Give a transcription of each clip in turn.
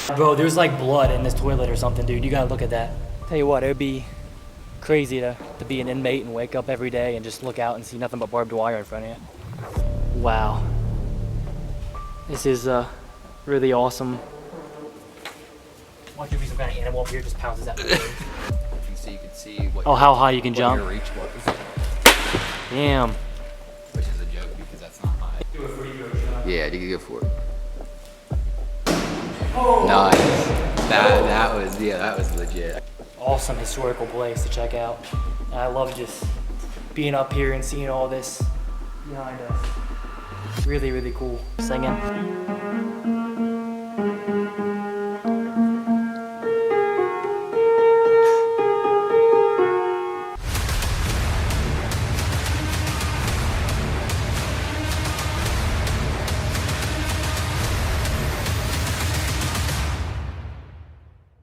Bro, there's like blood in this toilet or something, dude. You gotta look at that. Tell you what, it would be crazy to be an inmate and wake up every day and just look out and see nothing but barbed wire in front of you. Wow. This is really awesome. Watch there be some kind of animal up here just pounces at me. So you can see what how high you can jump. your reach was. Damn. Which is a joke because that's not high. Do a free throw shot. Yeah, you can go for it. Oh. Nice. That was legit. Awesome historical place to check out. And I love just being up here and seeing all this behind us. Really, really cool. Singing.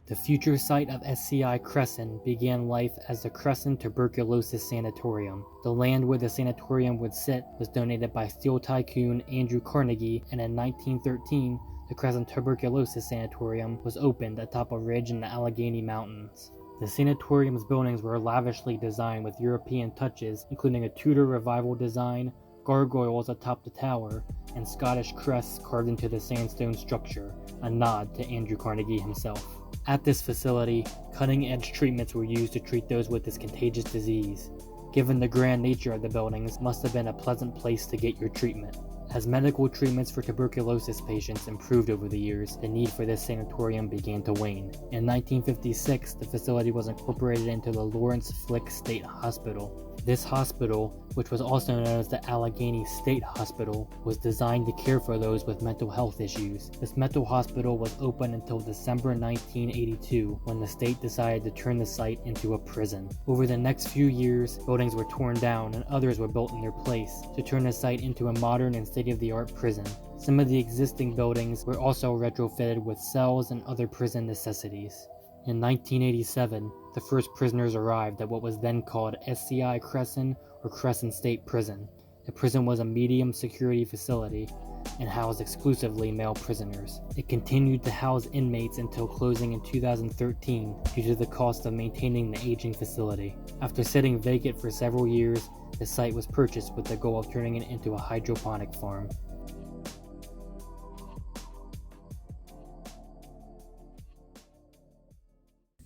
The future site of SCI Cresson began life as the Cresson Tuberculosis Sanatorium. The land where the sanatorium would sit was donated by steel tycoon Andrew Carnegie, and in 1913, the Cresson Tuberculosis Sanatorium was opened atop a ridge in the Allegheny Mountains. The sanatorium's buildings were lavishly designed with European touches, including a Tudor Revival design, gargoyles atop the tower, and Scottish crests carved into the sandstone structure, a nod to Andrew Carnegie himself. At this facility, cutting-edge treatments were used to treat those with this contagious disease. Given the grand nature of the buildings, must have been a pleasant place to get your treatment. As medical treatments for tuberculosis patients improved over the years, the need for this sanatorium began to wane. In 1956, the facility was incorporated into the Lawrence Flick State Hospital. This hospital, which was also known as the Allegheny State Hospital, was designed to care for those with mental health issues. This mental hospital was open until December 1982, when the state decided to turn the site into a prison. Over the next few years, buildings were torn down and others were built in their place to turn the site into a modern and state-of-the-art prison. Some of the existing buildings were also retrofitted with cells and other prison necessities. In 1987, the first prisoners arrived at what was then called SCI Cresson or Cresson State Prison. The prison was a medium security facility and housed exclusively male prisoners. It continued to house inmates until closing in 2013 due to the cost of maintaining the aging facility. After sitting vacant for several years, the site was purchased with the goal of turning it into a hydroponic farm.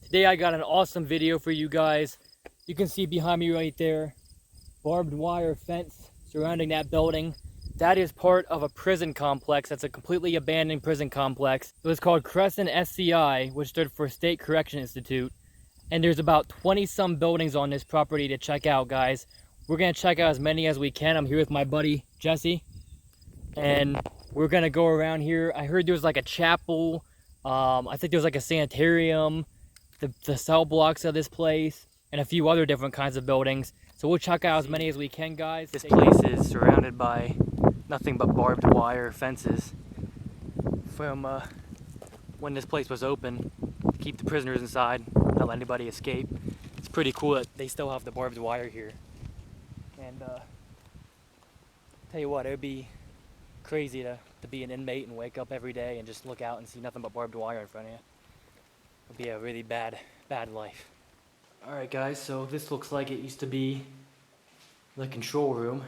Today I got an awesome video for you guys. You can see behind me right there, barbed wire fence surrounding that building. That is part of a prison complex. That's a completely abandoned prison complex. It was called Cresson SCI, which stood for State Correction Institute. And there's about 20 some buildings on this property to check out, guys. We're gonna check out as many as we can. I'm here with my buddy, Jesse. And we're gonna go around here. I heard there was like a chapel. I think there was like a sanitarium. The cell blocks of this place, and a few other different kinds of buildings. So we'll check out as many as we can, guys. This place is surrounded by nothing but barbed wire fences from when this place was open to keep the prisoners inside, not let anybody escape. It's pretty cool that they still have the barbed wire here. And tell you what, it would be crazy to be an inmate and wake up every day and just look out and see nothing but barbed wire in front of you. It'd be a really bad life. Alright guys, so this looks like it used to be the control room.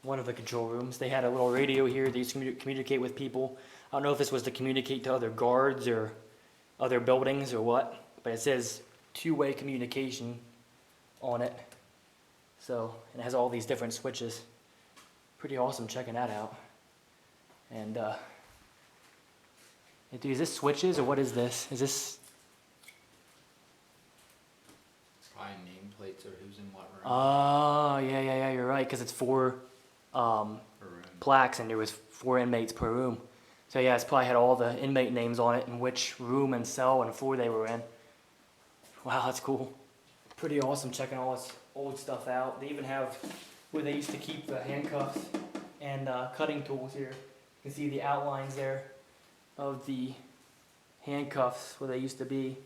One of the control rooms. They had a little radio here. They used to communicate with people. I don't know if this was to communicate to other guards or other buildings or what, but it says two-way communication on it. So, and it has all these different switches. Pretty awesome checking that out. And dude, is this switches or what is this? Is this? It's probably nameplates or who's in what room. Oh, yeah, you're right, because it's four plaques and there was 4 inmates per room. So yeah, it's probably had all the inmate names on it and which room and cell and floor they were in. Wow, that's cool. Pretty awesome checking all this old stuff out. They even have where they used to keep the handcuffs and cutting tools here. You can see the outlines there of the handcuffs where they used to be,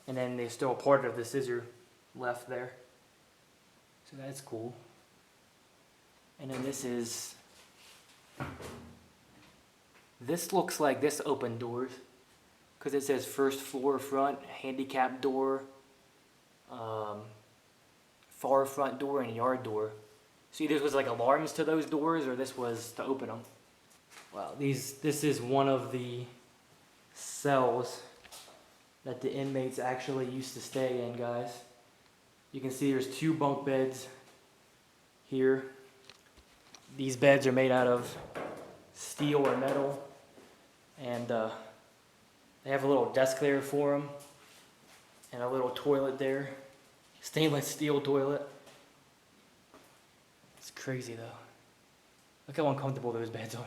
and then there's still a part of the scissor left there, so that's cool. And then this is This looks like this open doors, because it says first floor front, handicap door, far front door, and yard door. See, this was like alarms to those doors, or this was to open them. Wow, this is one of the cells that the inmates actually used to stay in, guys. You can see there's 2 bunk beds here. These beds are made out of steel or metal, and they have a little desk there for them, and a little toilet there, stainless steel toilet. It's crazy though. Look how uncomfortable those beds are.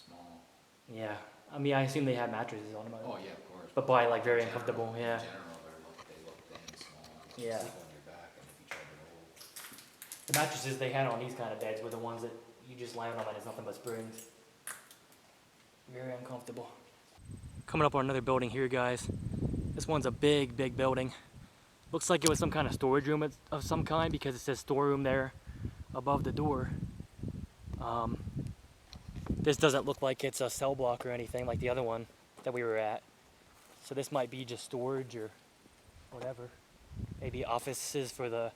Small. Yeah, I mean, I assume they have mattresses on them. Oh yeah, of course. But probably like very uncomfortable, yeah. In general, they look thin and small. You Yeah. sleep on your back, and if you try to roll. The mattresses they had on these kind of beds were the ones that you just lie on them and it's nothing but springs. Very uncomfortable. Coming up on another building here, guys. This one's a big, big building. Looks like it was some kind of storage room of some kind, because it says storeroom there above the door. This doesn't look like it's a cell block or anything like the other one that we were at. So this might be just storage or whatever. Maybe offices for the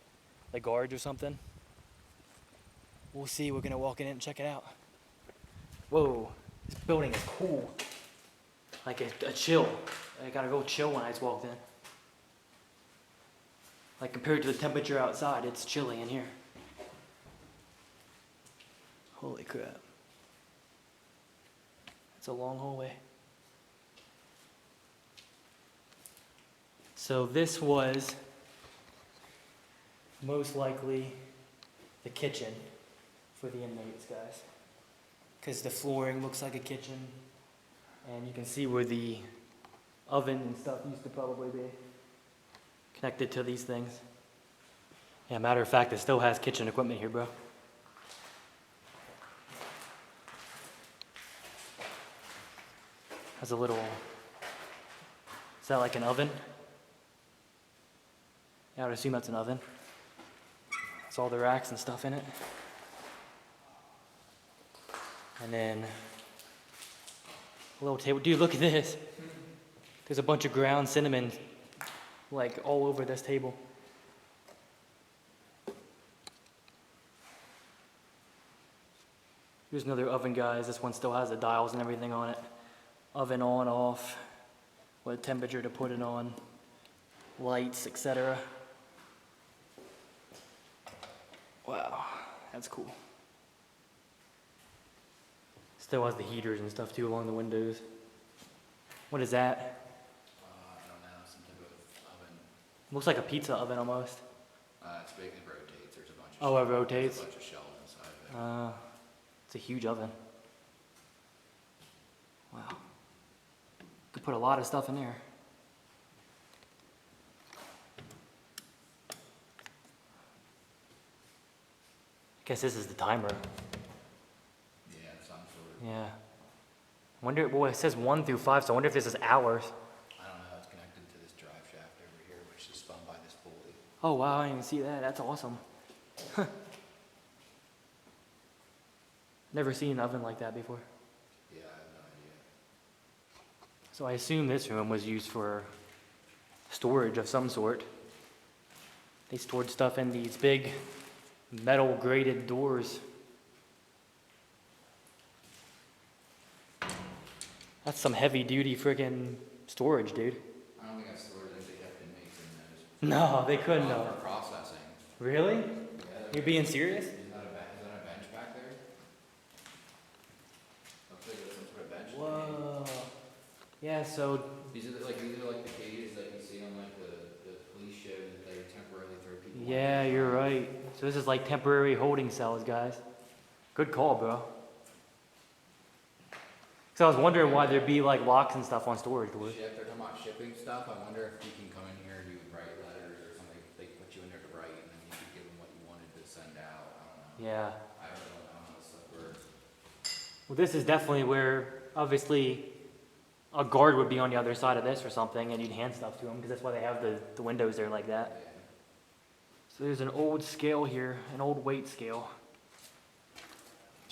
guards or something. We'll see. We're gonna walk in and check it out. Whoa, this building is cool. Like a chill. I got a real chill when I just walked in. Like compared to the temperature outside, it's chilly in here. Holy crap. It's a long hallway. So this was most likely the kitchen for the inmates, guys. Because the flooring looks like a kitchen. And you can see where the oven and stuff used to probably be connected to these things. Yeah, matter of fact, it still has kitchen equipment here, bro. Has a little, is that like an oven? Yeah, I would assume that's an oven. It's all the racks and stuff in it. And then a little table. Dude, look at this. There's a bunch of ground cinnamon like all over this table. Here's another oven, guys. This one still has the dials and everything on it. Oven on, off, what temperature to put it on, lights, etc. Wow, that's cool. Still has the heaters and stuff too along the windows. What is that? I don't know, some type of oven. Looks like a pizza oven almost. It's big, it rotates. There's a bunch of Oh, it rotates? There's a bunch of shelves inside of it. It's a huge oven. Wow. Could put a lot of stuff in there. I guess this is the timer. Yeah, some sort of. Yeah. I wonder, well, it says 1 through 5, so I wonder if this is hours. I don't know, it's connected to this drive shaft over here, which is spun by this pulley. Oh, wow, I didn't even see that. That's awesome. Never seen an oven like that before. Yeah, I have no idea. So I assume this room was used for storage of some sort. They stored stuff in these big metal grated doors. That's some heavy duty friggin' storage, dude. I don't think I stored it. They kept inmates in those. No, they couldn't For have. processing. Really? Yeah, You're being serious? Is that a bench back there? Looks like there's some sort of bench. Whoa. Yeah, so These are like the cages that you see on like the police shows that they temporarily throw people in. yeah, you're right. So this is like temporary holding cells, guys. Good call, bro. So I was wondering why there'd be like locks and stuff on storage doors. Ship, they're talking about shipping stuff. I wonder if you can come in here and you write letters or something. They put you in there to write, and then you could give them what you wanted to send out. I don't know. Yeah. I don't know how this stuff works. Well, this is definitely where, obviously, a guard would be on the other side of this or something, and you'd hand stuff to them, because that's why they have the windows there like that. Yeah. So there's an old scale here, an old weight scale.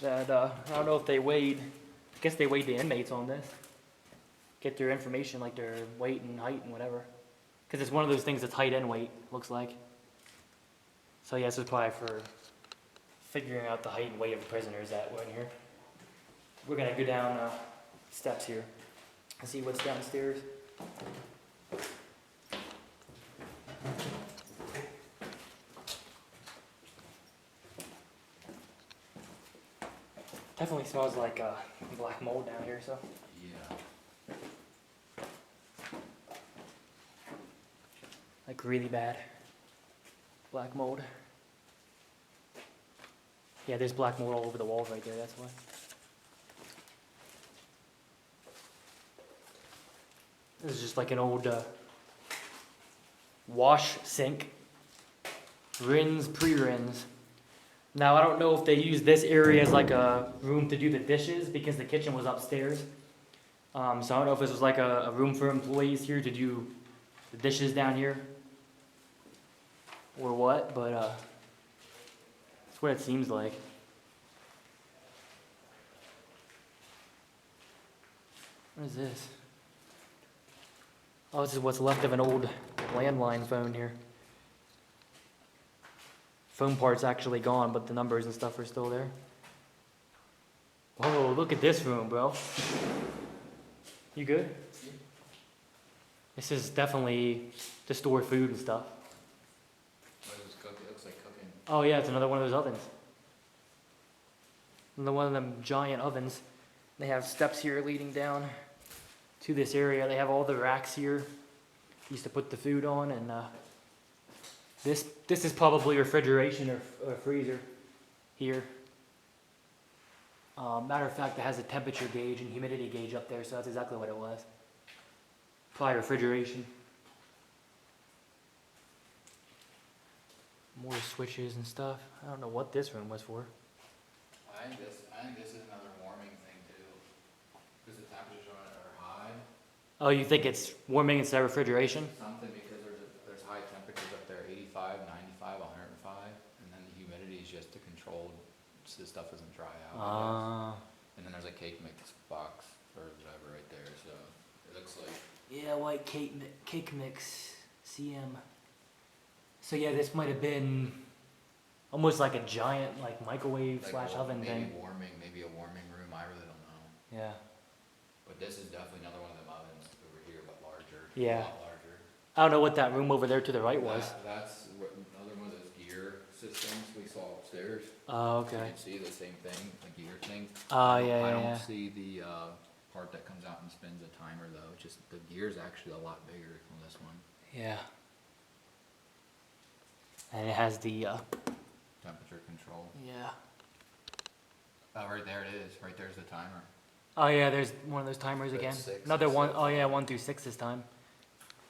that I don't know if they weighed. I guess they weighed the inmates on this. Get their information, like their weight and height and whatever. Because it's one of those things that's height and weight, looks like. So yeah, this is probably for figuring out the height and weight of the prisoners that were in here. We're gonna go down steps here and see what's downstairs. Definitely smells like black mold down here, so. Yeah. Like really bad. Black mold. Yeah, there's black mold all over the walls right there, that's why. This is just like an old wash sink. Rinse, pre-rinse. Now, I don't know if they used this area as like a room to do the dishes because the kitchen was upstairs. So I don't know if this was like a room for employees here to do the dishes down here. Or what, but that's what it seems like. What is this? Oh, this is what's left of an old landline phone here. Phone part's actually gone, but the numbers and stuff are still there. Whoa, look at this room, bro. You good? This is definitely to store food and stuff. What is this cooking? It looks like cooking. Oh yeah, it's another one of those ovens. Another one of them giant ovens. They have steps here leading down to this area. They have all the racks here. Used to put the food on, and this is probably refrigeration or freezer here. Matter of fact, it has a temperature gauge and humidity gauge up there, so that's exactly what it was. Probably refrigeration. More switches and stuff. I don't know what this room was for. I think this is another warming thing too, because the temperatures on it are high. Oh, you think it's warming instead of refrigeration? Something because there's high temperatures up there, 85, 95, 105, and then the humidity is just to control so the stuff doesn't dry out. And then there's a cake mix box or whatever right there, so it looks like. Yeah, white cake mix, CM. So yeah, this might have been almost like a giant like microwave slash oven thing. Maybe a warming room. I really don't know. Yeah. But this is definitely another one of them ovens over here, but larger. Yeah. A lot larger. I don't know what that room over there to the right was. That's another one of those gear systems we saw upstairs. Oh, okay. You can see the same thing, the gear thing. Oh, yeah, I yeah, don't yeah. see the part that comes out and spins a timer though. It's just the gear's actually a lot bigger than this one. Yeah. And it has the Temperature control. yeah. Oh, right there it is. Right there's the timer. Oh yeah, there's one of those timers That's again. 6 Another and one. 6. Oh yeah, 1 through 6 this time.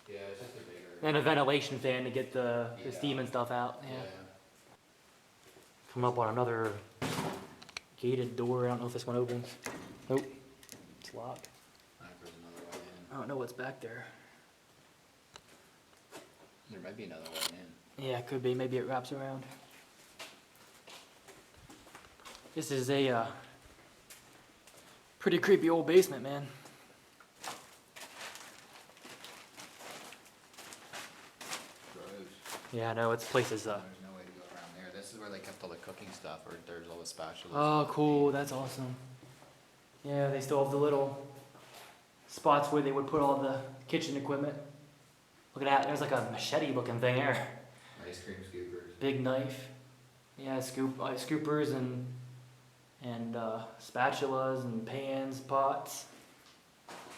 Yeah, it's just a bigger. And a ventilation fan to get the Yeah. steam and stuff out. Yeah. Yeah. Coming up on another gated door. I don't know if this one opens. Nope. It's locked. I think there's another way in. I don't know what's back there. There might be another way in. Yeah, it could be. Maybe it wraps around. This is a pretty creepy old basement, man. Gross. Yeah, I know. This place is There's no way to go around there. This is where they kept all the cooking stuff, or there's all the spatulas. oh, cool. That's awesome. Yeah, they still have the little spots where they would put all the kitchen equipment. Look at that. There's like a machete-looking thing there. Ice cream scoopers. Big knife. Yeah, scoopers and spatulas and pans, pots.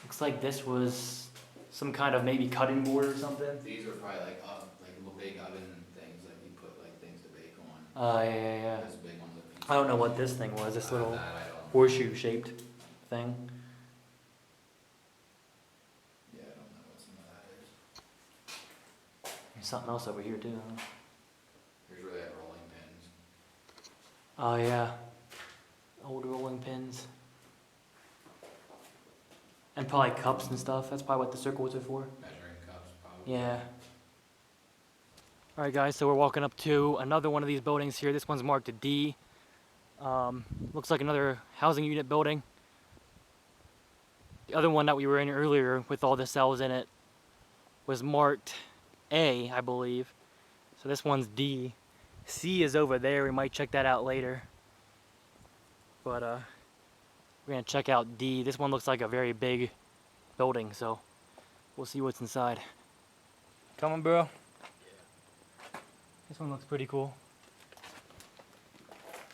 Looks like this was some kind of maybe cutting board or something. These are probably like little big oven things that you put like things to bake on. Oh, yeah. Those big ones that I don't know what this thing was. This little that I don't. horseshoe-shaped thing. Yeah, I don't know what some of that is. There's something else over here too. Huh? Here's where they have rolling pins. Oh yeah, old rolling pins. And probably cups and stuff. That's probably what the circles are for. Measuring cups, probably. Yeah. Alright guys, so we're walking up to another one of these buildings here. This one's marked a D. Looks like another housing unit building. The other one that we were in earlier with all the cells in it was marked A, I believe. So this one's D. C is over there. We might check that out later. But we're gonna check out D. This one looks like a very big building, so we'll see what's inside. Coming, bro? Yeah. This one looks pretty cool.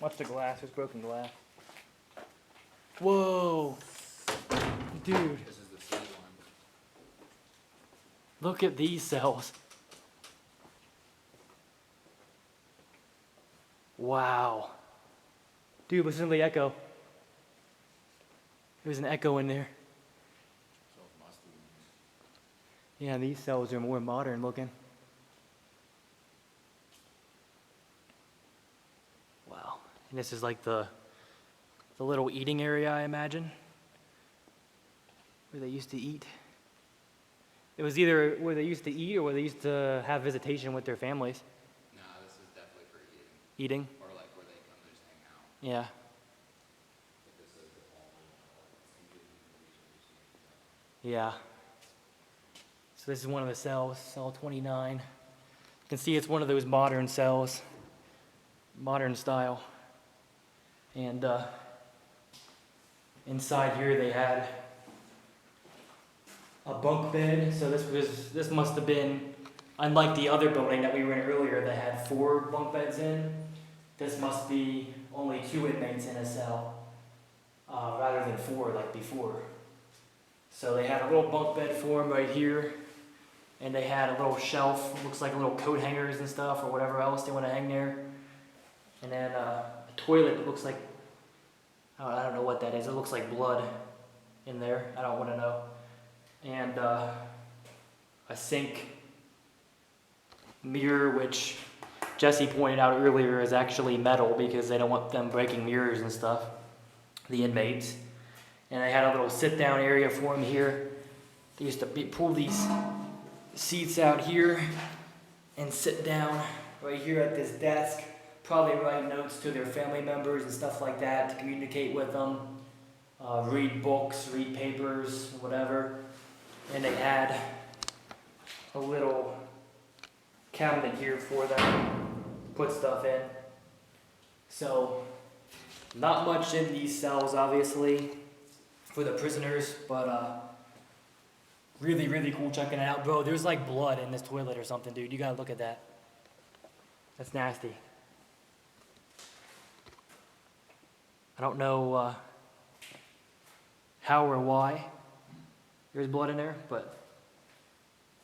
Watch the glass. There's broken glass. Whoa! Dude. This is the C one. Look at these cells. Wow. Dude, listen to the echo. There's an echo in there. So it must be. Yeah, these cells are more modern looking. Wow. And this is like the little eating area, I imagine, where they used to eat. It was either where they used to eat or where they used to have visitation with their families. No, this is definitely for eating. Eating? Or like where they come to just hang out. Yeah. Like this is the hall. Yeah. So this is one of the cells, cell 29. You can see it's one of those modern cells, modern style. And inside here they had a bunk bed. So this must have been, unlike the other building that we were in earlier that had 4 bunk beds in, this must be only 2 inmates in a cell, rather than 4 like before. So they had a little bunk bed for them right here, and they had a little shelf, looks like little coat hangers and stuff, or whatever else they want to hang there. And then a toilet that looks like, I don't know what that is, it looks like blood in there, I don't want to know. And a sink, mirror, which Jesse pointed out earlier is actually metal because they don't want them breaking mirrors and stuff, the inmates. And I had a little sit-down area for them here. They used to pull these seats out here and sit down right here at this desk, probably write notes to their family members and stuff like that to communicate with them, read books, read papers, whatever. And they had a little cabinet here for them to put stuff in. So, not much in these cells, obviously, for the prisoners, but really, really cool checking it out. Bro, there's like blood in this toilet or something, dude. You gotta look at that. That's nasty. I don't know how or why there's blood in there, but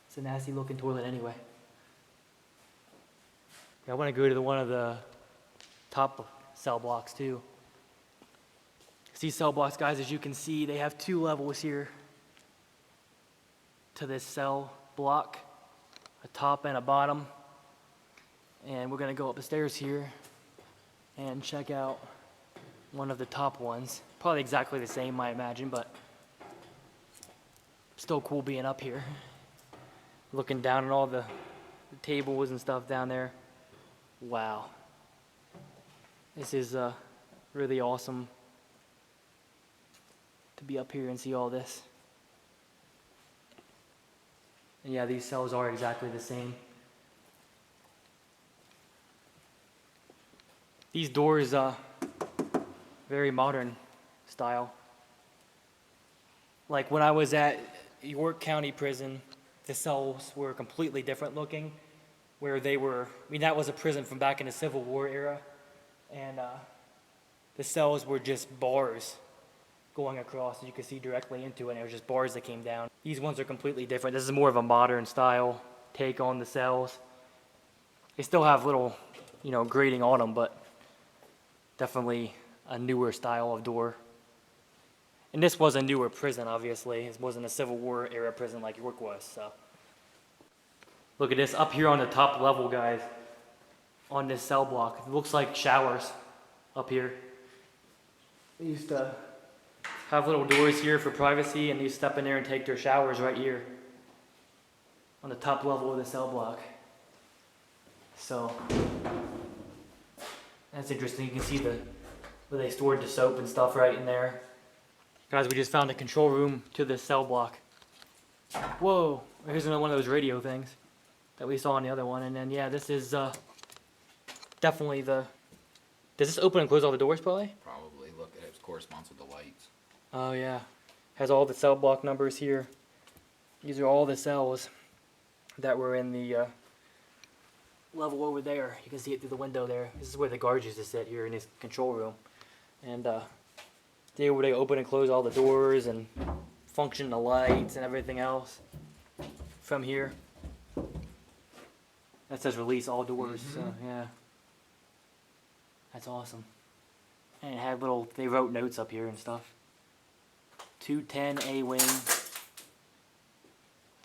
it's a nasty looking toilet anyway. Yeah, I want to go to one of the top cell blocks too. These cell blocks, guys, as you can see, they have 2 levels here to this cell block, a top and a bottom. And we're gonna go up the stairs here and check out one of the top ones. Probably exactly the same, I imagine, but still cool being up here. Looking down at all the tables and stuff down there. Wow. This is really awesome to be up here and see all this. And yeah, these cells are exactly the same. These doors, very modern style. Like when I was at York County Prison, the cells were completely different looking, where they were, I mean, that was a prison from back in the Civil War era, and the cells were just bars going across, and you could see directly into it, and it was just bars that came down. These ones are completely different. This is more of a modern style take on the cells. They still have little, grating on them, but definitely a newer style of door. And this was a newer prison, obviously. It wasn't a Civil War era prison like York was, so. Look at this up here on the top level, guys, on this cell block. It looks like showers up here. They used to have little doors here for privacy, and you step in there and take their showers right here on the top level of the cell block. So that's interesting. You can see the where they stored the soap and stuff right in there. Guys, we just found a control room to this cell block. Whoa, here's another one of those radio things that we saw on the other one. And then, yeah, this is definitely the... Does this open and close all the doors, probably? Probably. Look, it corresponds with the lights. Oh, yeah. Has all the cell block numbers here. These are all the cells that were in the level over there. You can see it through the window there. This is where the guards used to sit here in this control room. And they were able to open and close all the doors and function the lights and everything else from here. That says release all doors, so yeah. That's awesome. And it had little, they wrote notes up here and stuff. 210 A wing. Does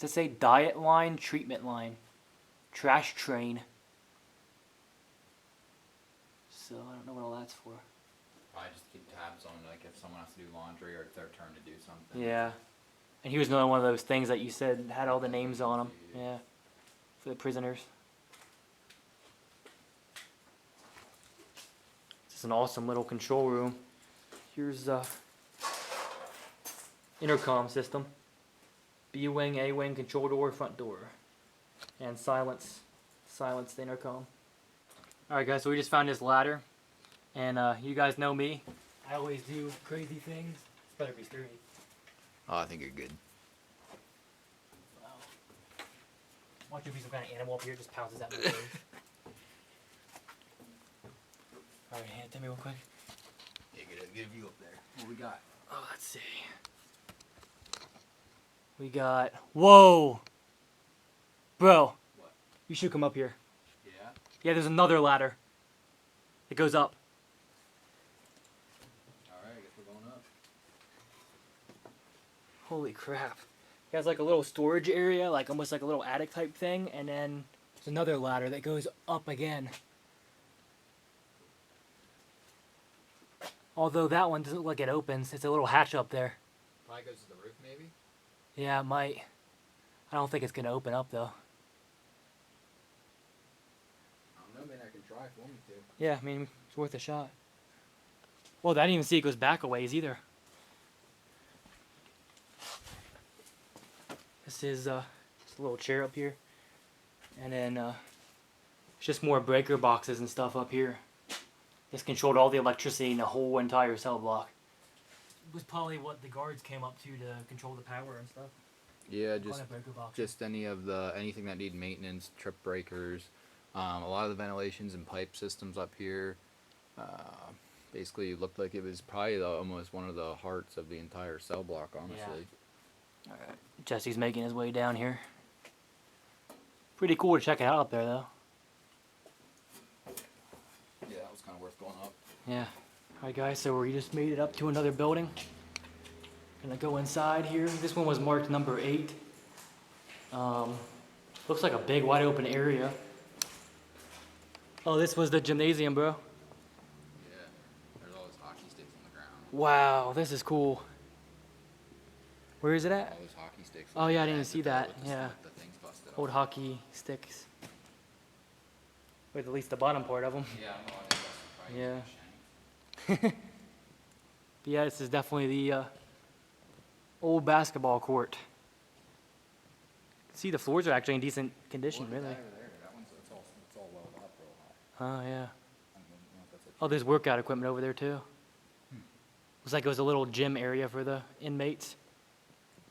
it say diet line, treatment line, trash train? So I don't know what all that's for. Probably just keep tabs on, like, if someone has to do laundry or it's their turn to do something. Yeah. And he was another one of those things that you said had all the names on them. Yeah. For the prisoners. It's an awesome little control room. Here's intercom system. B wing, A wing, control door, front door. And silence the intercom. Alright guys, so we just found this ladder. And you guys know me. I always do crazy things. This better be sturdy. Oh, I think you're good. Wow. Watch there be some kind of animal up here, just pounces at my face. Alright, hand it to me real quick. Yeah, get a view up there. What we got? Oh, let's see. We got... Whoa! Bro. What? You should come up here. Yeah? Yeah, there's another ladder. It goes up. Alright, I guess we're going up. Holy crap. It has like a little storage area, like almost like a little attic type thing, and then there's another ladder that goes up again. Although that one doesn't look like it opens. It's a little hatch up there. Probably goes to the roof, maybe? Yeah, it might. I don't think it's going to open up, though. I don't know, man. I can try if you want me to. Yeah, I mean, it's worth a shot. Well, I didn't even see it goes back a ways, either. This is just a little chair up here. And then it's just more breaker boxes and stuff up here. This controlled all the electricity in the whole entire cell block. It was probably what the guards came up to control the power and stuff. Yeah, just anything that need maintenance, trip breakers, a lot of the ventilations and pipe systems up here. Basically, it looked like it was probably almost one of the hearts of the entire cell block, honestly. Yeah. All right, Jesse's making his way down here. Pretty cool to check it out up there, though. Yeah, that was kind of worth going up. Yeah. Alright guys, so we just made it up to another building. Gonna go inside here. This one was marked number 8. Looks like a big wide open area. Oh, this was the gymnasium, bro. Yeah, there's all those hockey sticks on the ground. Wow, this is cool. Where is it at? All those hockey sticks. Oh yeah, I didn't see that. Yeah. The things busted Old off. hockey sticks. With at least the bottom part of them. Yeah, I know, I think that's probably Yeah. shanked. But yeah, this is definitely the old basketball court. See, the floors are actually in decent condition, Look at really. that over there. That one's it's all welded up real high. Oh, yeah. I don't know if that's a Oh, there's workout equipment over there, too. Looks like it was a little gym area for the inmates.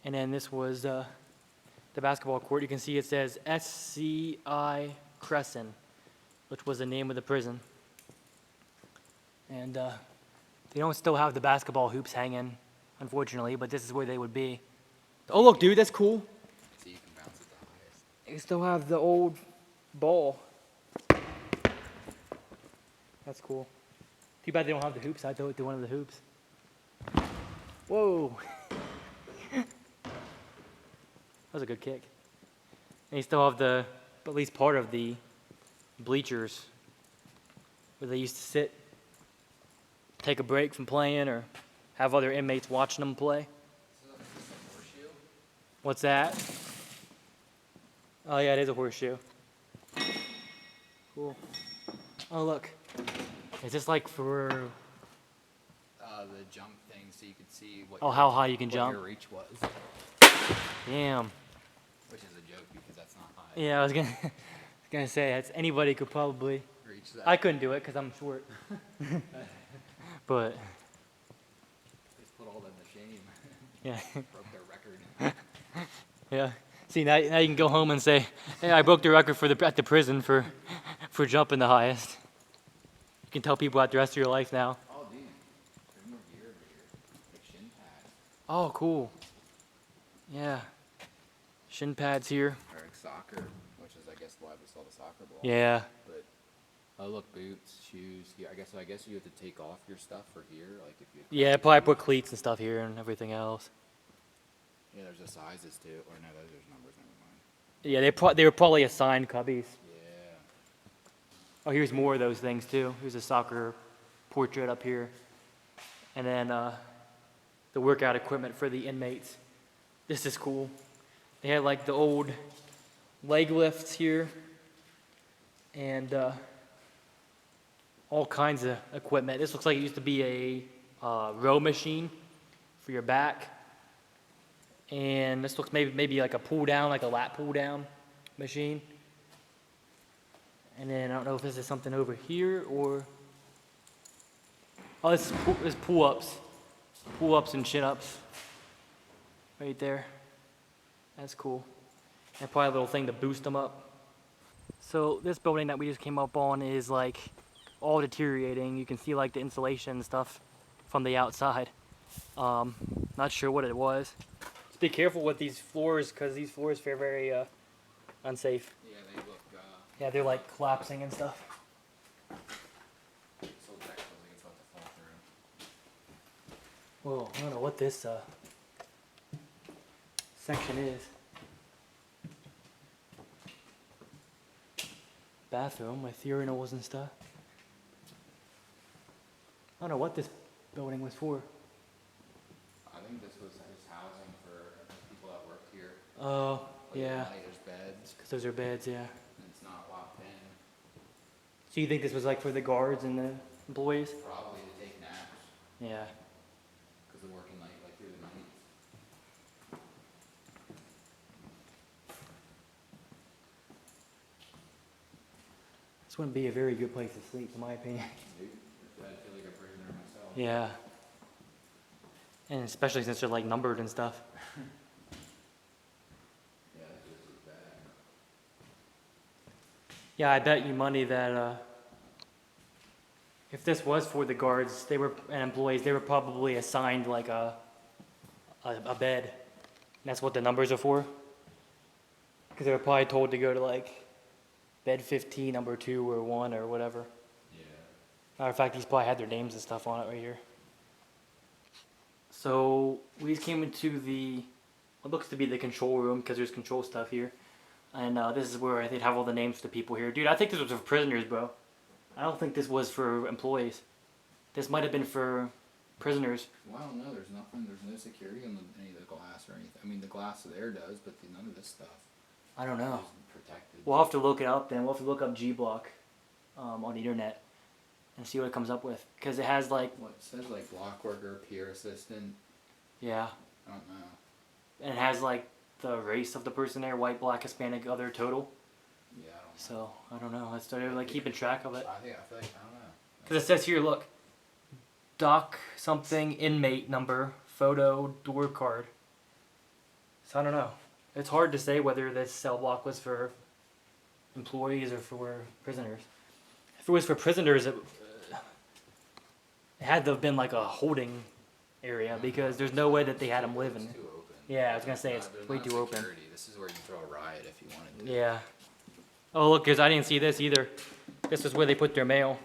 And then this was the basketball court. You can see it says SCI Cresson, which was the name of the prison. And they don't still have the basketball hoops hanging, unfortunately, but this is where they would be. Oh, look, dude, that's cool. So you can bounce it the highest. They still have the old ball. That's cool. Too bad they don't have the hoops. I'd throw it through one of the hoops. Whoa. That was a good kick. And you still have at least part of the bleachers where they used to sit, take a break from playing, or have other inmates watching them play. Horseshoe? What's that? Oh yeah, it is a horseshoe. Cool. Oh look. Is this like for the jump thing so you could see what how high you can what jump. your reach was. Damn. Which is a joke because that's not high. Yeah, I was gonna say that's anybody could probably Reach that. I couldn't do it because I'm short. But Just put all them to shame. yeah. Broke their record. Yeah. See, now you can go home and say, hey, I broke the record at the prison for jumping the highest. You can tell people that the rest of your life now. Oh, dude. There's more gear over here. Like shin pads. Oh, cool. Yeah. Shin pads here. Or like soccer, which is, I guess, why we saw the soccer ball. Yeah. But, oh, look, boots, shoes. Here, I guess you have to take off your stuff for here. Like if you. Yeah, probably put cleats and stuff here and everything else. Yeah, there's the sizes too. Or no, there's numbers. Never mind. Yeah, they were probably assigned cubbies. Yeah. Oh, here's more of those things too. Here's a soccer portrait up here. And then the workout equipment for the inmates. This is cool. They had like the old leg lifts here and all kinds of equipment. This looks like it used to be a row machine for your back. And this looks maybe like a pull down, like a lat pull down machine. And then I don't know if this is something over here or... Oh, this is pull-ups. Pull-ups and chin-ups. Right there. That's cool. And probably a little thing to boost them up. So this building that we just came up on is like all deteriorating. You can see like the insulation and stuff from the outside. Not sure what it was. Just be careful with these floors because these floors are very unsafe. Yeah, they look. Yeah, they're like collapsing and stuff. This whole deck feels like it's about to fall through. Whoa, I don't know what this section is. Bathroom with urinals and stuff. I don't know what this building was for. I think this was just housing for people that worked here. Oh, Like yeah. at night there's beds, Because those are beds, yeah. and it's not locked in. So you think this was like for the guards and the employees? Probably to take naps, Yeah. because they're working like through the night. This wouldn't be a very good place to sleep, in my opinion. Dude, I feel like a prisoner myself. Yeah. And especially since they're like numbered and stuff. Yeah, this is bad. Yeah, I bet you money that if this was for the guards, and employees, they were probably assigned like a bed. And that's what the numbers are for. Because they were probably told to go to like bed 15, number 2 or 1 or whatever. Yeah. Matter of fact, these probably had their names and stuff on it right here. So we just came into what looks to be the control room because there's control stuff here. And this is where they'd have all the names for the people here. Dude, I think this was for prisoners, bro. I don't think this was for employees. This might have been for prisoners. Well, I don't know. There's nothing. There's no security on any of the glass or anything. I mean, the glass there does, but none of this stuff I don't know. is protected. We'll have to look it up then. We'll have to look up G-Block on the internet and see what it comes up with. Because it has like... What it says, like block worker, peer assistant. Yeah. I don't know. And it has like the race of the person there, white, black, Hispanic, other, total. Yeah, I don't know. So, I don't know. They're like keeping track of it. I feel like, I don't know. Because it says here, look. Doc something, inmate number, photo, door card. So I don't know. It's hard to say whether this cell block was for employees or for prisoners. If it was for prisoners, it had to have been like a holding area because there's no way that they had them living. It's too open. Yeah, I was gonna say it's There's way not too open. security. This is where you throw a riot if you wanted to. Yeah. Oh look, because I didn't see this either. This is where they put their mail.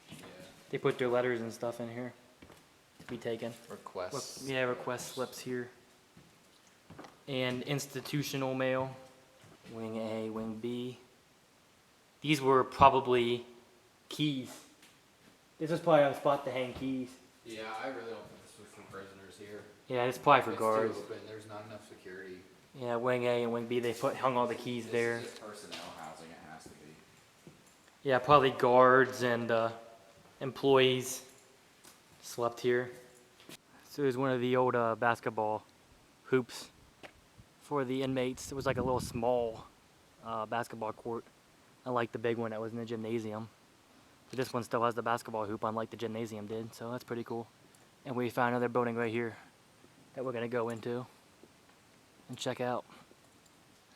Yeah. They put their letters and stuff in here to be taken. Requests. Yeah, request slips here. And institutional mail. Wing A, Wing B. These were probably keys. This was probably a spot to hang keys. Yeah, I really don't think this was for prisoners here. Yeah, it's probably for It's guards. too open. There's not enough security. Yeah, Wing A and Wing B, they hung all the keys This there. is just personnel housing. It has to be. Yeah, probably guards and employees. slept here. So it was one of the old basketball hoops for the inmates. It was like a little small basketball court, unlike the big one that was in the gymnasium. But this one still has the basketball hoop, unlike the gymnasium did, so that's pretty cool. And we found another building right here that we're gonna go into and check out.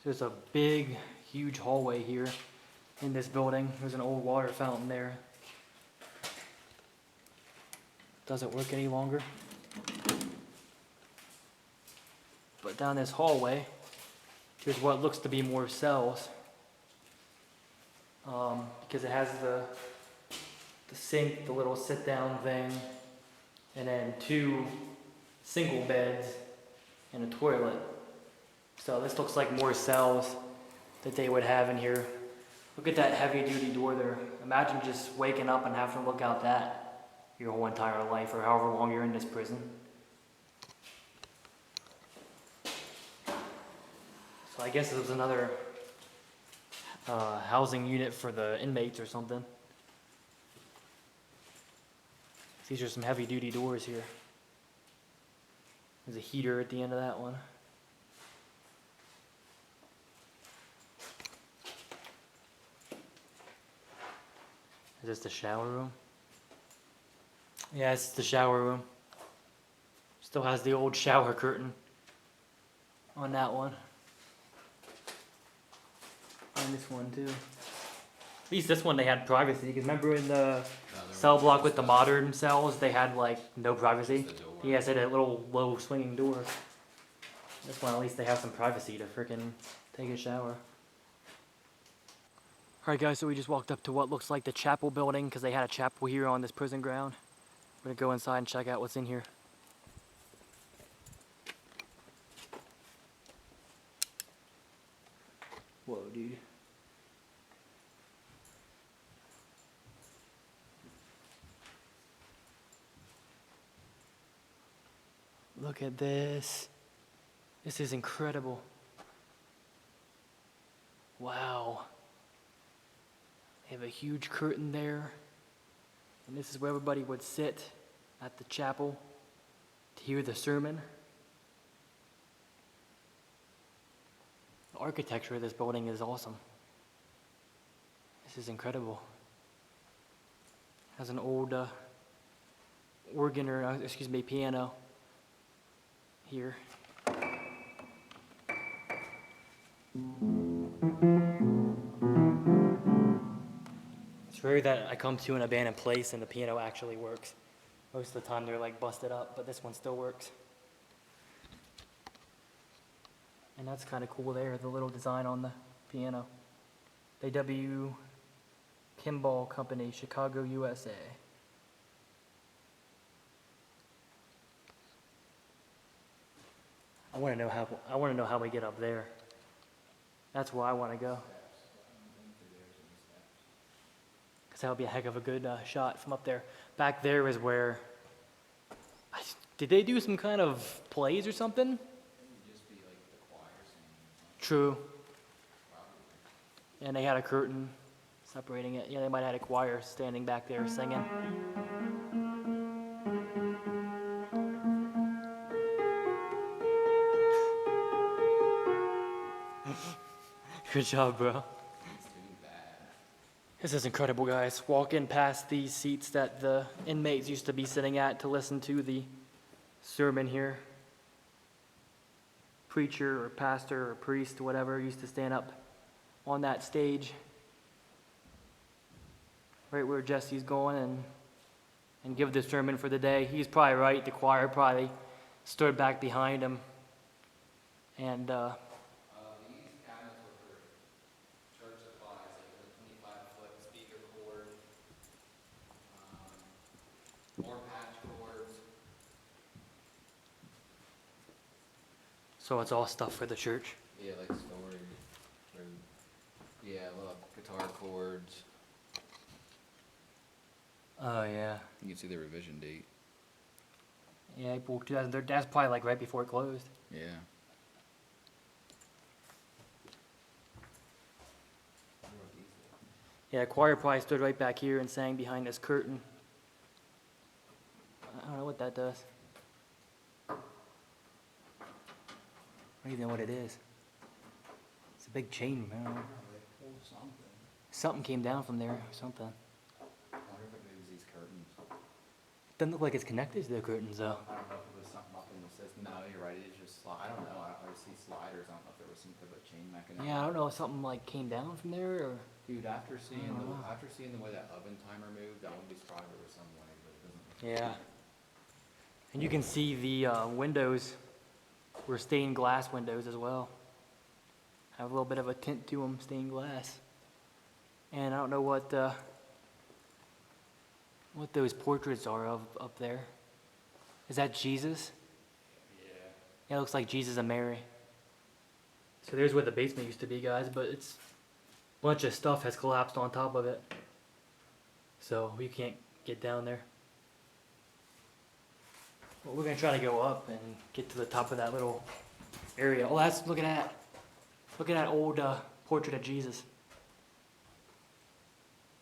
There's a big, huge hallway here in this building. There's an old water fountain there. Doesn't work any longer. But down this hallway, there's what looks to be more cells. Because it has the sink, the little sit-down thing, and then 2 single beds and a toilet. So this looks like more cells that they would have in here. Look at that heavy-duty door there. Imagine just waking up and having to look out that your whole entire life, or however long you're in this prison. So I guess this was another housing unit for the inmates or something. These are some heavy-duty doors here. There's a heater at the end of that one. Is this the shower room? Yeah, it's the shower room. Still has the old shower curtain on that one. And this one too. At least this one they had privacy, because remember in the cell block with the modern cells, they had like no privacy? Yes, they had a little low swinging door. This one at least they have some privacy to frickin' take a shower. Alright guys, so we just walked up to what looks like the chapel building, because they had a chapel here on this prison ground. We're gonna go inside and check out what's in here. Whoa, dude. Look at this. This is incredible. Wow. They have a huge curtain there. And this is where everybody would sit at the chapel to hear the sermon. The architecture of this building is awesome. This is incredible. It has an old organ, or piano here. It's rare that I come to an abandoned place and the piano actually works. Most of the time they're like busted up, but this one still works. And that's kind of cool there, the little design on the piano. A.W. Kimball Company, Chicago, USA. I want to know how we get up there. That's where I want to go. Because that would be a heck of a good shot from up there. Back there is where... Did they do some kind of plays or something? True. And they had a curtain separating it. Yeah, they might have had a choir standing back there singing. Good job, bro. This is incredible, guys. Walking past these seats that the inmates used to be sitting at to listen to the sermon here. Preacher or pastor or priest or whatever used to stand up on that stage right where Jesse's going and give the sermon for the day. He's probably right. The choir probably stood back behind him. And these cabinets were for church supplies, like a 25-foot speaker cord, more patch cords. so it's all stuff for the church. Yeah, like storage. Yeah, look, guitar chords. Oh, yeah. You can see the revision date. Yeah, April 2003. That's probably like right before it closed. Yeah. Yeah, choir probably stood right back here and sang behind this curtain. what that does. I don't even know what it is. It's a big chain, man. Something came down from there or something. I wonder if it moves these curtains. Doesn't look like it's connected to the curtains though. I don't know if it was something up in the system. No, you're right. It's just I don't know. I see sliders. I don't know if there was some type of chain mechanism. Yeah, I don't know if something like came down from there or. Dude, after seeing the way that oven timer moved, I wouldn't be surprised if there was some way, but it doesn't. Yeah. And you can see the windows were stained glass windows as well. Have a little bit of a tint to them, stained glass. And I don't know what those portraits are of up there. Is that Jesus? Yeah, it looks like Jesus and Mary. So there's where the basement used to be, guys, but it's a bunch of stuff has collapsed on top of it. So we can't get down there. Well, we're gonna try to go up and get to the top of that little area. Oh, that's look at that old portrait of Jesus.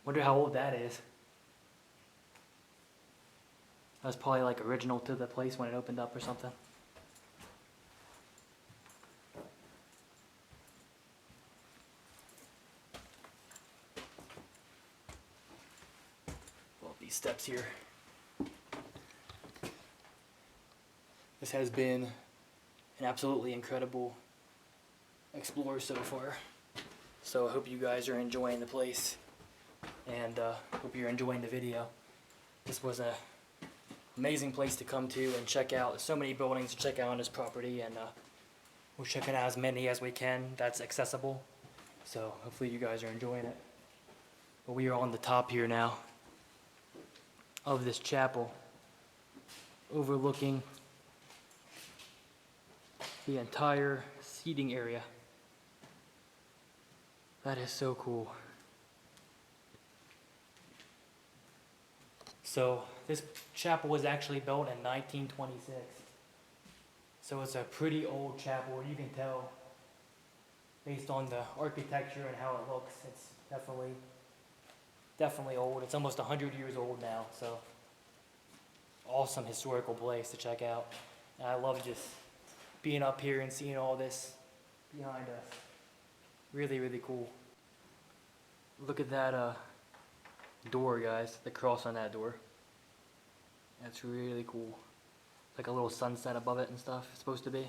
Wonder how old that is. That was probably like original to the place when it opened up or something. Well, these steps here. This has been an absolutely incredible explore so far. So I hope you guys are enjoying the place and hope you're enjoying the video. This was an amazing place to come to and check out. There's so many buildings to check out on this property, and we're checking out as many as we can that's accessible. So hopefully you guys are enjoying it. But we are on the top here now of this chapel, overlooking the entire seating area. That is so cool. So this chapel was actually built in 1926. So it's a pretty old chapel. You can tell based on the architecture and how it looks. It's definitely old. It's almost 100 years old now. So awesome historical place to check out. And I love just being up here and seeing all this behind us. Really, really cool. Look at that door, guys. The cross on that door. That's really cool. Like a little sunset above it and stuff. It's supposed to be.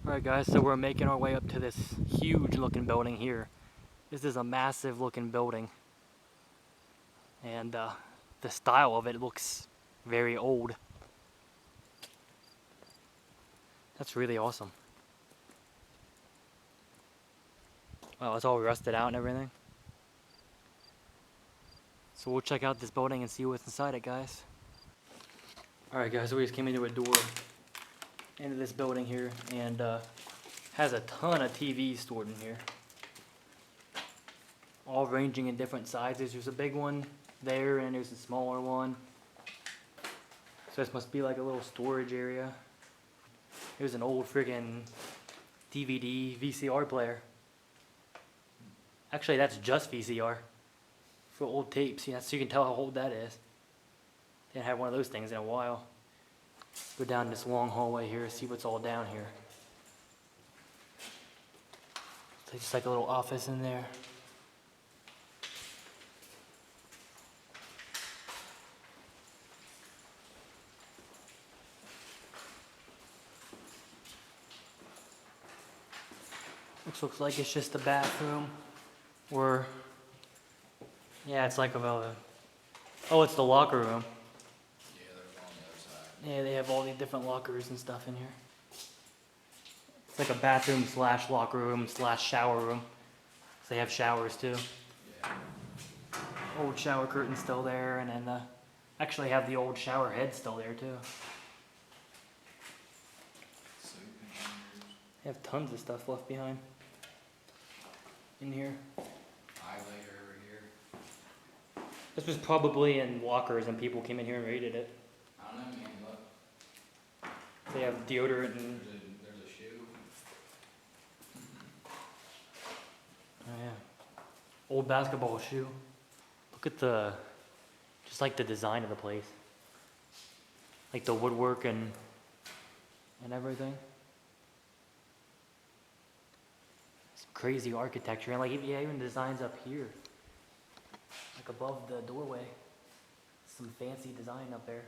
Alright guys, so we're making our way up to this huge looking building here. This is a massive looking building. And the style of it looks very old. That's really awesome. Wow, it's all rusted out and everything. So we'll check out this building and see what's inside it, guys. Alright guys, so we just came into a door into this building here, and has a ton of TVs stored in here. All ranging in different sizes. There's a big one there and there's a smaller one. So this must be like a little storage area. There's an old friggin' DVD VCR player. Actually, that's just VCR for old tapes. Yeah, so you can tell how old that is. Didn't have one of those things in a while. Go down this long hallway here, see what's all down here. It's just like a little office in there. This looks like it's just a bathroom. Or, yeah, it's like a, oh, it's the locker room. Yeah, they're on the other side. Yeah, they have all the different lockers and stuff in here. It's like a bathroom slash locker room slash shower room. So they have showers too. Yeah. Old shower curtain still there, and then actually have the old shower head still there too. Soap containers. They have tons of stuff left behind in here. Highlighter over here. This was probably in lockers and people came in here and raided it. I don't know, man. Look. They have deodorant and, There's a shoe. oh yeah, old basketball shoe. Look at Just like the design of the place. Like the woodwork and everything. It's crazy architecture, and like even the designs up here. Like above the doorway. Some fancy design up there.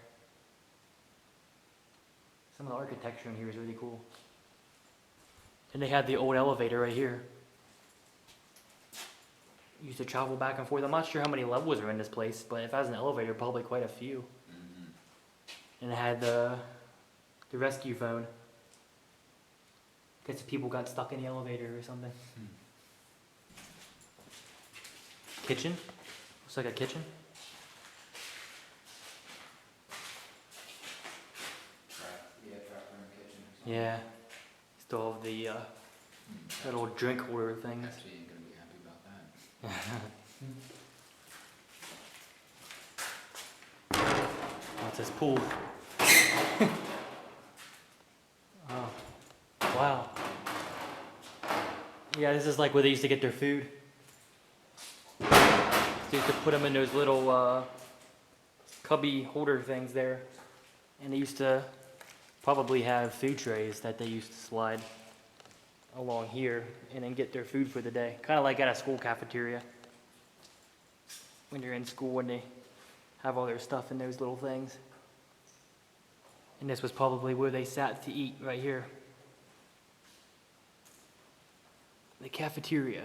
Some of the architecture in here is really cool. And they had the old elevator right here. Used to travel back and forth. I'm not sure how many levels are in this place, but if it has an elevator, probably quite a few. And it had the rescue phone. Guess if people got stuck in the elevator or something. Kitchen. Looks like a kitchen. Trap room, kitchen. Yeah. Still have the little drink holder things. Actually ain't gonna be happy about that. What's this pool? Oh, wow. Yeah, this is like where they used to get their food. They used to put them in those little cubby holder things there. And they used to probably have food trays that they used to slide along here and then get their food for the day. Kind of like at a school cafeteria. When you're in school and they have all their stuff in those little things. And this was probably where they sat to eat, right here. The cafeteria.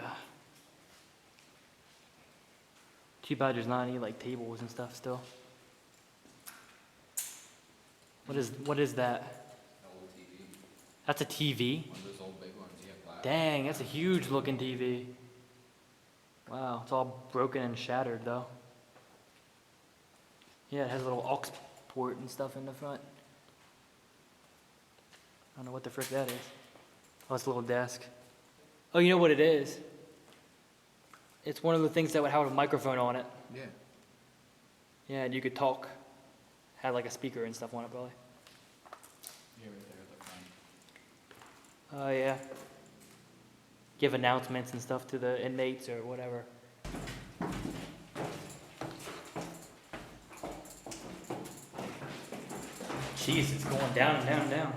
Too bad there's not any like tables and stuff still. What is that? An old TV. That's a TV? One of those old big ones, yeah, black. Dang, that's a huge looking TV. Wow, it's all broken and shattered though. Yeah, it has a little aux port and stuff in the front. I don't know what the frick that is. Oh, it's a little desk. Oh, you know what it is? It's one of the things that would have a microphone on it. Yeah. Yeah, and you could talk. Had like a speaker and stuff on it, probably. Yeah, right there at the front. Oh, yeah. Give announcements and stuff to the inmates or whatever. Jeez, it's going down and down and down.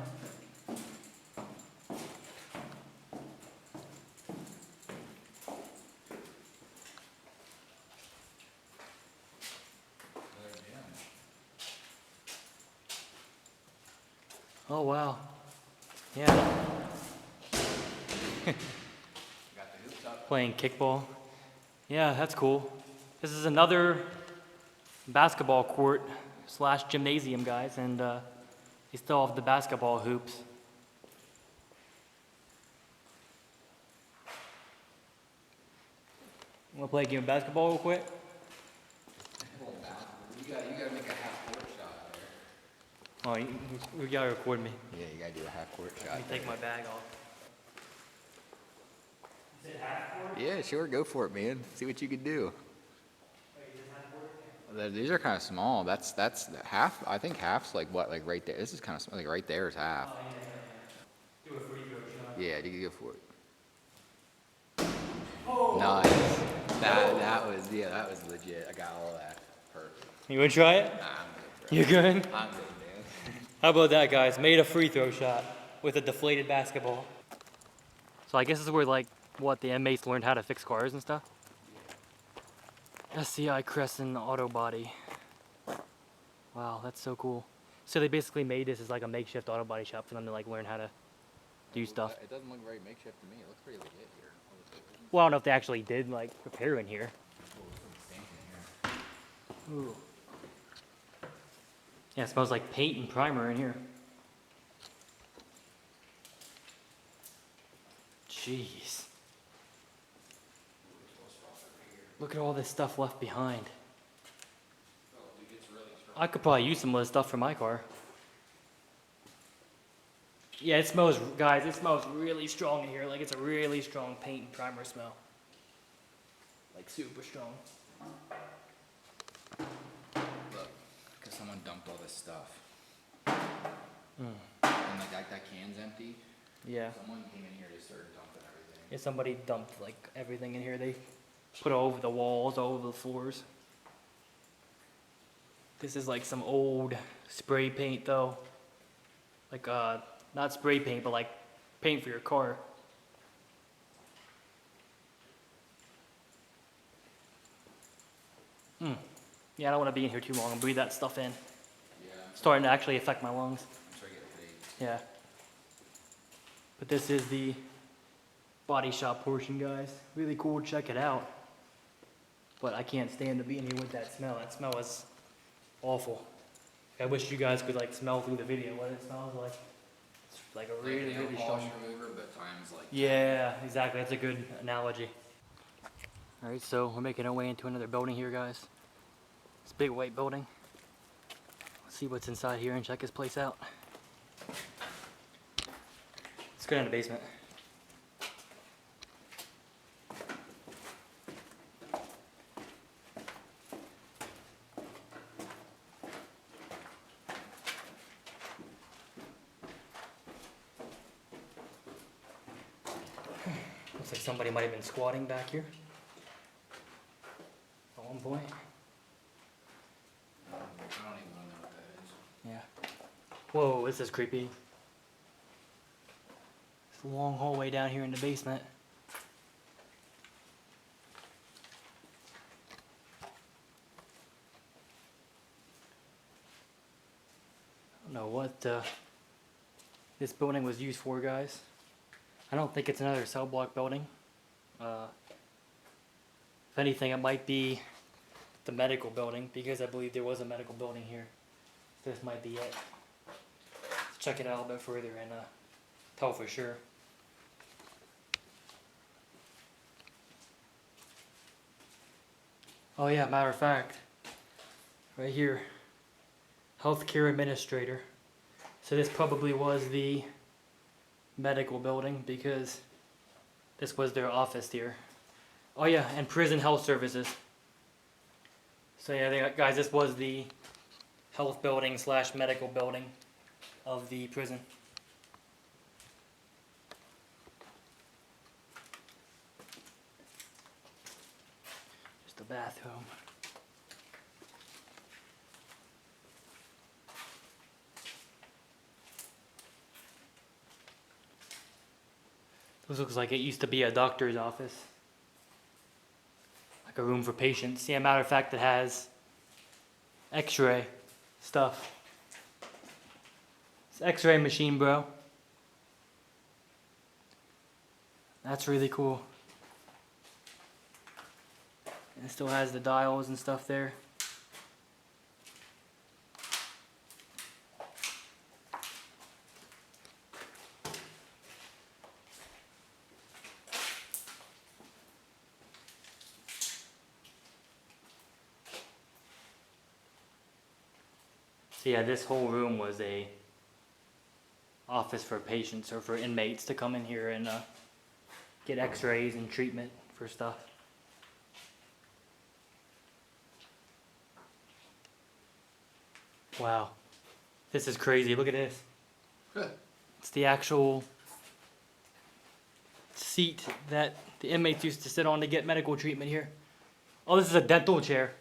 Oh, wow. Yeah. Got the hoops up. Playing kickball. Yeah, that's cool. This is another basketball court / gymnasium, guys, and they still have the basketball hoops. Want to play a game of basketball real quick? You gotta make a half-court shot there. Oh, you gotta record me. Yeah, you gotta do a half-court shot. Let me take my bag off. Is it half court? Yeah, sure, go for it, man. See what you can do. These are kind of small. That's half. I think half's like what, like right there. This is kind of small. Like right there is half. Oh, yeah. Do a free throw shot. Yeah, you can go for it. Oh. Nice. That was legit. I got all that. Perfect. You wanna try it? Nah, I'm good, bro. You good? I'm good, man. How about that, guys? Made a free throw shot with a deflated basketball. So I guess this is where like what the inmates learned how to fix cars and stuff. SCI Cresson auto body. Wow, that's so cool. So they basically made this as like a makeshift auto body shop for them to like learn how to do stuff. It doesn't look very makeshift to me. It looks pretty legit here. Well, I don't know if they actually did like repair in here. Ooh. Yeah, it smells like paint and primer in here. Jeez. Look at all this stuff left behind. I could probably use some of this stuff for my car. Yeah, it smells, guys, it smells really strong in here. Like it's a really strong paint and primer smell. Like super strong. Look, because someone dumped all this stuff. And like that can's empty. Yeah. Someone came in here to start dumping everything. Yeah, somebody dumped like everything in here. They put it all over the walls, all over the floors. This is like some old spray paint though. Like, not spray paint, but like paint for your car. Yeah, I don't want to be in here too long and breathe that stuff in. Yeah. It's starting to actually affect my lungs. I'm sure I get paid. Yeah. But this is the body shop portion, guys. Really cool, check it out. But I can't stand to be in here with that smell. That smell is awful. I wish you guys could like smell through the video what it smells like. It's like a really, really strong. Remover, but times like. Yeah, exactly. That's a good analogy. All right, so we're making our way into another building here, guys. It's a big white building. Let's see what's inside here and check this place out. Let's go down to the basement. Looks like somebody might have been squatting back here at one point. I don't even know what that is. Yeah. Whoa, this is creepy. It's a long hallway down here in the basement. I don't know what this building was used for, guys. I don't think it's another cell block building. If anything, it might be the medical building, because I believe there was a medical building here. This might be it. Let's check it out a bit further and tell for sure. Oh yeah, matter of fact, right here, healthcare administrator. So this probably was the medical building, because this was their office here. Oh yeah, and prison health services. So yeah, guys, this was the health building / medical building of the prison. Just a bathroom. This looks like it used to be a doctor's office. Like a room for patients. Yeah, matter of fact, it has x-ray stuff. It's an x-ray machine, bro. That's really cool. And it still has the dials and stuff there. So yeah, this whole room was a office for patients or for inmates to come in here and get x-rays and treatment for stuff. Wow, this is crazy. Look at this. It's the actual seat that the inmates used to sit on to get medical treatment here. Oh, this is a dental chair.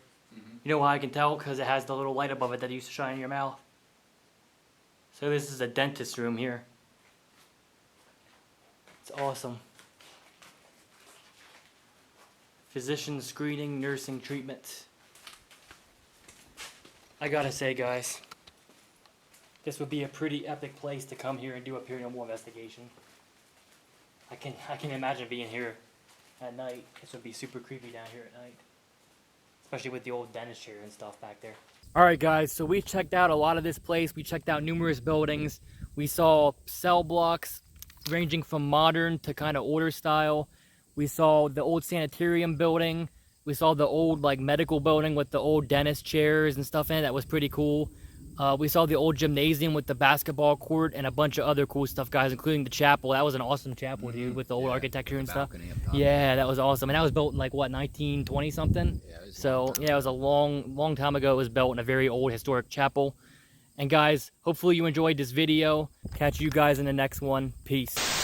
You know why I can tell? Because it has the little light above it that used to shine in your mouth. So this is a dentist room here. It's awesome. Physician screening, nursing treatment. I gotta say, guys, this would be a pretty epic place to come here and do a paranormal investigation. I can imagine being here at night. This would be super creepy down here at night. Especially with the old dentist chair and stuff back there. Alright guys, so we checked out a lot of this place. We checked out numerous buildings. We saw cell blocks ranging from modern to kind of older style. We saw the old sanitarium building. We saw the old like medical building with the old dentist chairs and stuff in it. That was pretty cool. We saw the old gymnasium with the basketball court and a bunch of other cool stuff, guys, including the chapel. That was an awesome chapel, dude, with the old architecture and stuff. Yeah, that was awesome. And that was built in like, what, 1920 something? Yeah, so, yeah, it was a long time ago. It was built in a very old historic chapel. And guys, hopefully you enjoyed this video. Catch you guys in the next one. Peace.